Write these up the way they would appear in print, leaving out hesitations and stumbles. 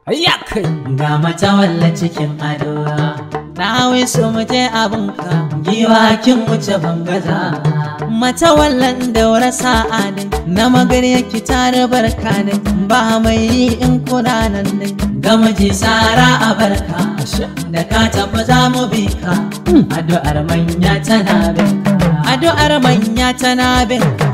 hayya kai ga mata walla cikin ado na wai so mu je abunka giwa kin wuce bangaza mata wallan daura sa'a ne na magarya ki tare barka ne ba mai yi in kuna nan ne ga miji sara a barka da ka tafi za mu bi ka addu'ar manya tana bin ka addu'ar manya tana bin ka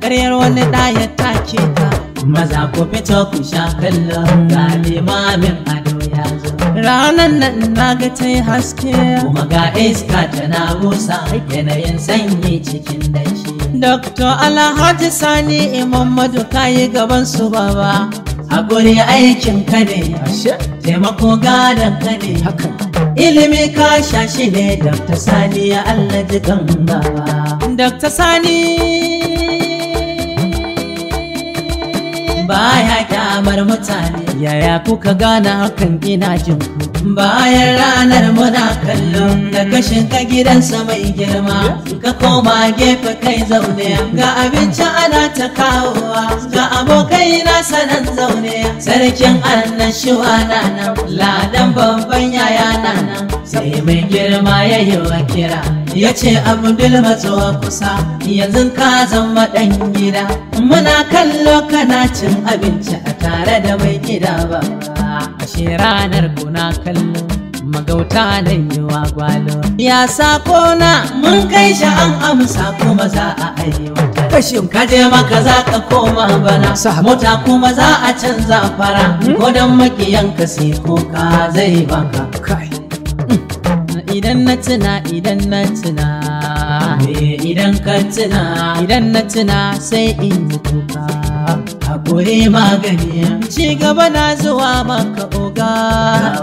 ƙaryar wani ɗaya take ka maza ku fito ku sha kallo ga limamin ado ya zo ranan nan na ga ta yi haske kuma ga iska tana busa yanayin sanyi cikin dashi Dr. Alhaji Sani Muhammadu kayi gaban su baba hakuri aikin ka ne taimako gadon ka ne ilimi ka sha shi ne Dr. Sani ya Allah ji kan baba Dr. Sani baya kyamar mutane yaya kuka gane hakan ina jin ku bayan ranar muna kallon da kashin ka gidansa mai girma ka koma gefe kai zaune ga abinci ana ta kawowa ga abokai na sanan zaune sarkin annashuwa na nan ladan babban yaya na nan sai mai girma ya yi wa kira ya ce Abdul matsuwa kusa yanzu ka zama ɗan gida muna kallo kana cin abinci a tare da mai gida ba ashe ranar kuna kallo magauta na yi wa gwalo ya sako na mun kai shi an amsa kuma za a aiwata kashin kaje maka za ka koma bana mota kuma za a canza fara ko dan makiyanka sai koka zai baka kai idan na tuna idan na tuna sai in yi kuka hakuri magani ci gaba na zuwa maka oga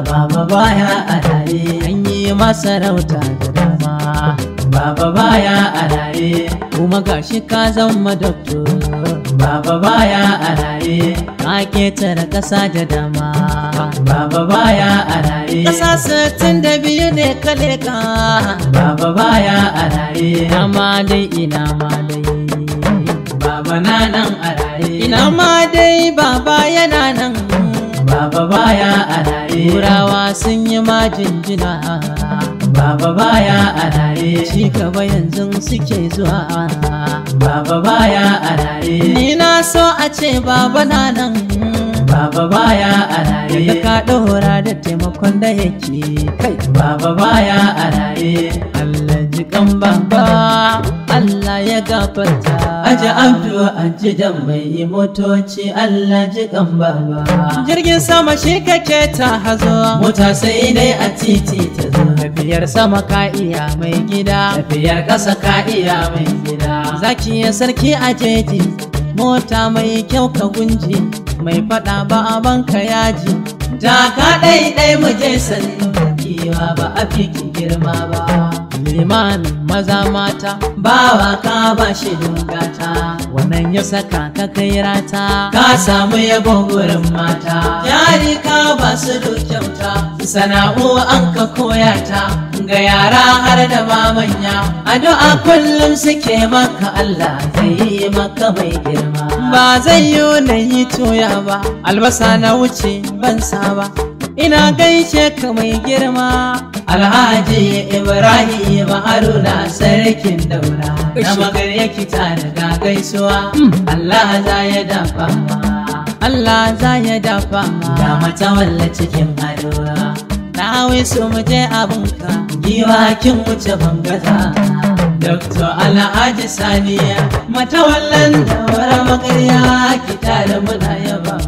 baba baya a raye an yi masarauta da dama baba baya a raye kuma gashi ka zama doctor baba baya a raye ka ketare ƙasa da dama baba baya a raye ƙasa 62 ne ka leka baba baya a raye ina ma dai baba na nan a raye ina ma dai baba yana nan baba baya a raye turawa sun yi ma jinjina baba baya a raye ci gaba yanzu suke zuwa baba baya a raye ni na so a ce baba na nan baba baya a raye da ka ɗora da taimakon da yake kai baba baya a raye Allah ji kan baba Allah ya gafarta aji abdu aji dan mai motoci Allah ji kan baba jirgin sama shi kake ta hazo mota sai dai a titi ta zo tafiyar sama ka iya mai gida tafiyar ƙasa ka iya mai gida zaki ya sarki a jeji mota mai kyau ka gunji mai fada ba a banka yaji da ka ɗaiɗai muje sannu kiwa ba a fiki girma ba liman maza mata bawa ka ba shi dungata wannan ya saka ka kai rata ka samu yabo gurin mata jari ka ba su kyauta sana'o an ka koya ta ga yara har da mamanya addu'a kullum suke maka Allah zai yi maka mai girma ba zai yi na yi toya ba albasa na wuce ban saba ina gaishe ka mai girma Alhaji Ibrahim Haruna sarkin daura na magarya kita daga gaisuwa Allah za ya dafa Allah za ya dafa ga mata walla cikin ado na wai so mu je abunka giwa kin wuce bangaza Dr. Alhaji Sani mata wallan daura magarya kita da muna yaba